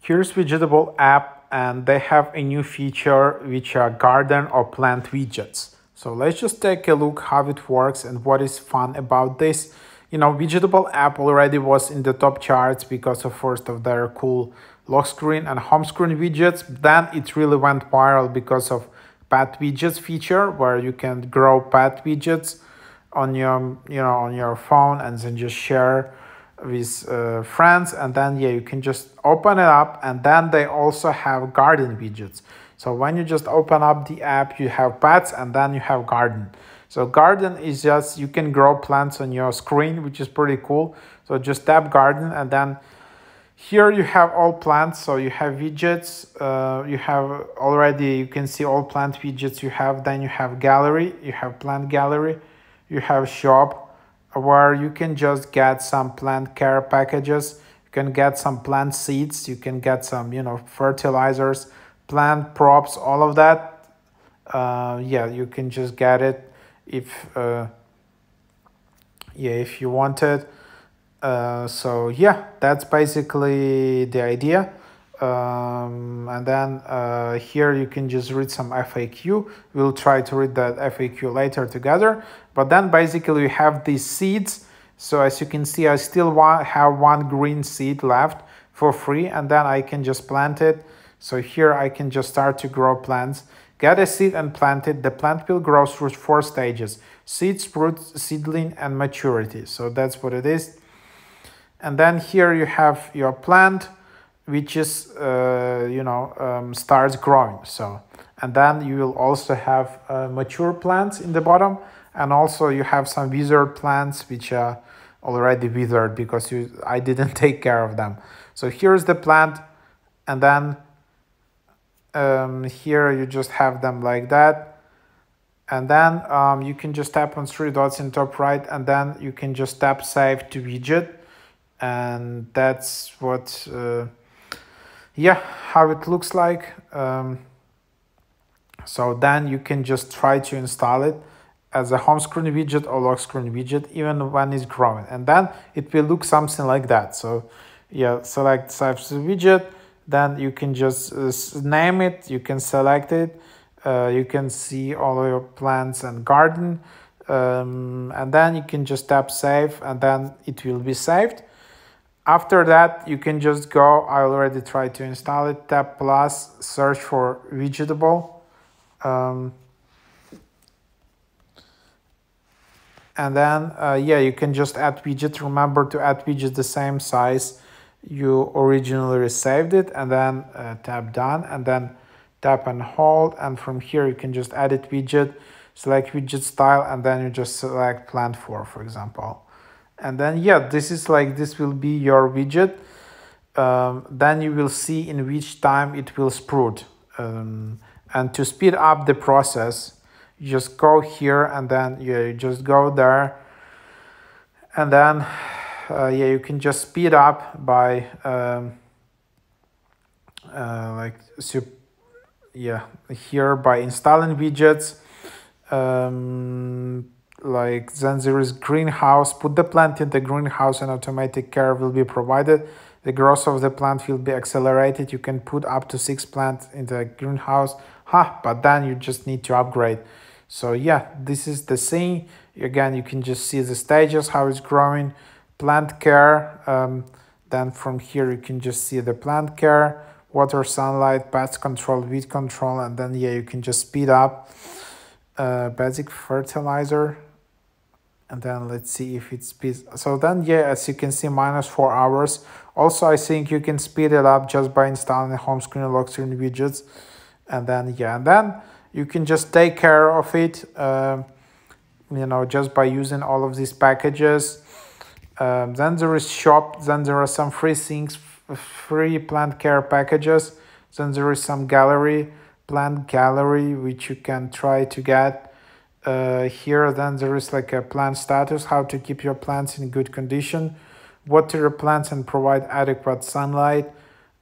Here's Widgetable app, and they have a new feature which are garden or plant widgets. So let's just take a look how it works and what is fun about this. You know, Widgetable app already was in the top charts because of first of their cool lock screen and home screen widgets. Then it really went viral because of pet widgets feature, where you can grow pet widgets on your on your phone and then just share with friends, and then you can just open it up, and then they also have garden widgets. So when you just open up the app, you have pets and then you have garden. So garden is just, you can grow plants on your screen, which is pretty cool. So just tap garden, and then here you have all plants. So you have widgets, you have already, you can see all plant widgets you have. Then you have gallery, you have plant gallery, you have shop, where you can just get some plant care packages. You can get some plant seeds, you can get some fertilizers, plant props, all of that. You can just get it if if you want it. So yeah, that's basically the idea. And then here you can just read some FAQ. We'll try to read that FAQ later together. But then basically you have these seeds. So as you can see, I still have one green seed left for free, and then I can just plant it. So here I can just start to grow plants. Get a seed and plant it. The plant will grow through 4 stages: seed, sprout, seedling, and maturity. So that's what it is. And then here you have your plant, which is starts growing. So, and then you will also have mature plants in the bottom, and also you have some withered plants which are already withered because I didn't take care of them. So here's the plant, and then here you just have them like that. And then you can just tap on 3 dots in top right, and then you can just tap save to widget, and that's what how it looks like. So then you can just try to install it as a home screen widget or lock screen widget even when it's growing, and then it will look something like that. So select save to widget, then you can just name it, you can select it, you can see all your plants and garden, and then you can just tap save, and then it will be saved. After that, you can just go, I already tried to install it, tap plus, search for Widgetable. And then, you can just add widget. Remember to add widget the same size you originally saved it, and then tap done, and then tap and hold. And from here, you can just edit widget, select widget style, and then you just select plant for example. And then this is this will be your widget. Then you will see in which time it will sprout. And to speed up the process, you just go here, and then you just go there, and then you can just speed up by here by installing widgets. Then there is greenhouse. Put the plant in the greenhouse and automatic care will be provided. The growth of the plant will be accelerated. You can put up to 6 plants in the greenhouse. But then you just need to upgrade. So this is the thing. Again, you can just see the stages, how it's growing. Plant care. Then from here you can just see the plant care, water, sunlight, pest control, weed control, and then you can just speed up. Basic fertilizer. And then let's see if it speeds. So then as you can see, -4 hours. Also, I think you can speed it up just by installing the home screen and lock screen widgets. And then and then you can just take care of it just by using all of these packages. Then there is shop. Then there are some free things, free plant care packages. Then there is some gallery, plant gallery, which you can try to get. Here then there is a plant status, how to keep your plants in good condition, water your plants and provide adequate sunlight,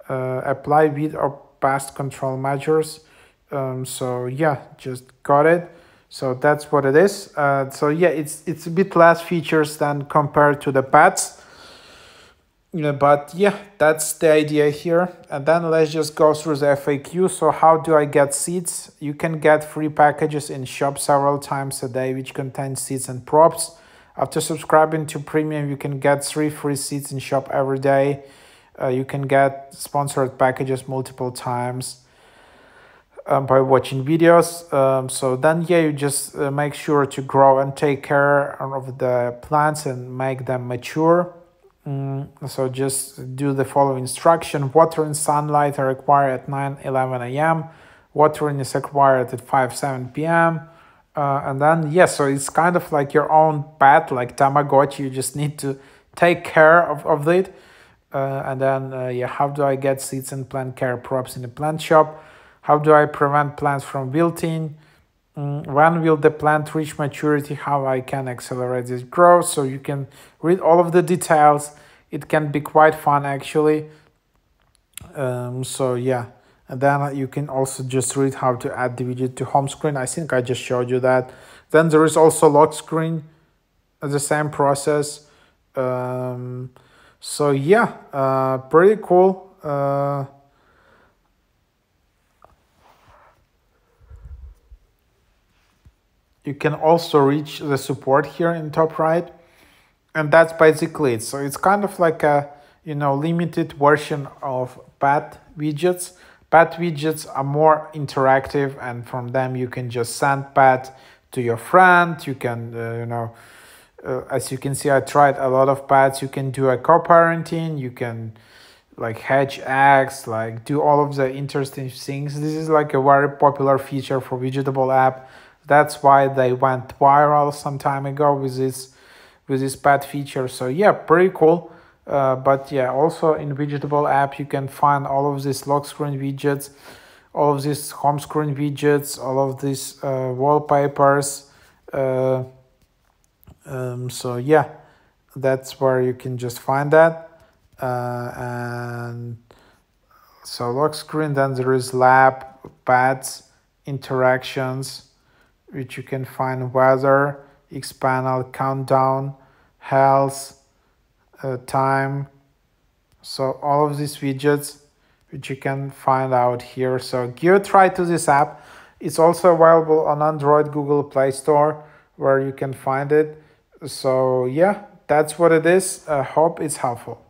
apply weed or pest control measures. Just got it. So that's what it is. It's a bit less features than compared to the pets. Yeah, but yeah, that's the idea here. And then let's just go through the FAQ. So how do I get seeds? You can get free packages in shop several times a day, which contain seeds and props. After subscribing to premium, you can get 3 free seeds in shop every day. You can get sponsored packages multiple times by watching videos. So then, yeah, you just make sure to grow and take care of the plants and make them mature. So just do the following instruction. Water and sunlight are required at 9:11 a.m. Watering is required at 5:07 p.m. And then, yeah, so it's kind of like your own pet, like Tamagotchi. You just need to take care of it. And then, yeah, how do I get seeds and plant care props in the plant shop? How do I prevent plants from wilting? When will the plant reach maturity? How I can accelerate this growth? So you can read all of the details. It can be quite fun actually. So yeah, and then you can also just read how to add the widget to home screen. I think I just showed you that. Then there is also lock screen, the same process. So yeah, pretty cool. You can also reach the support here in top right, and that's basically it. So it's kind of like a limited version of pet widgets. Pet widgets are more interactive, and from them you can just send pet to your friend. You can as you can see, I tried a lot of pets. You can do a co-parenting. You can like hatch eggs, like do all of the interesting things. This is like a very popular feature for Widgetable app. That's why they went viral some time ago with this pet feature. So yeah, pretty cool. But yeah, also in Widgetable app you can find all of these lock screen widgets, all of these home screen widgets, all of these wallpapers. So yeah, that's where you can just find that. And so lock screen, then there is lab, pads, interactions, which you can find weather, Xpanel, countdown, health, time. So all of these widgets, which you can find out here. So give a try to this app. It's also available on Android, Google Play Store, where you can find it. So yeah, that's what it is. I hope it's helpful.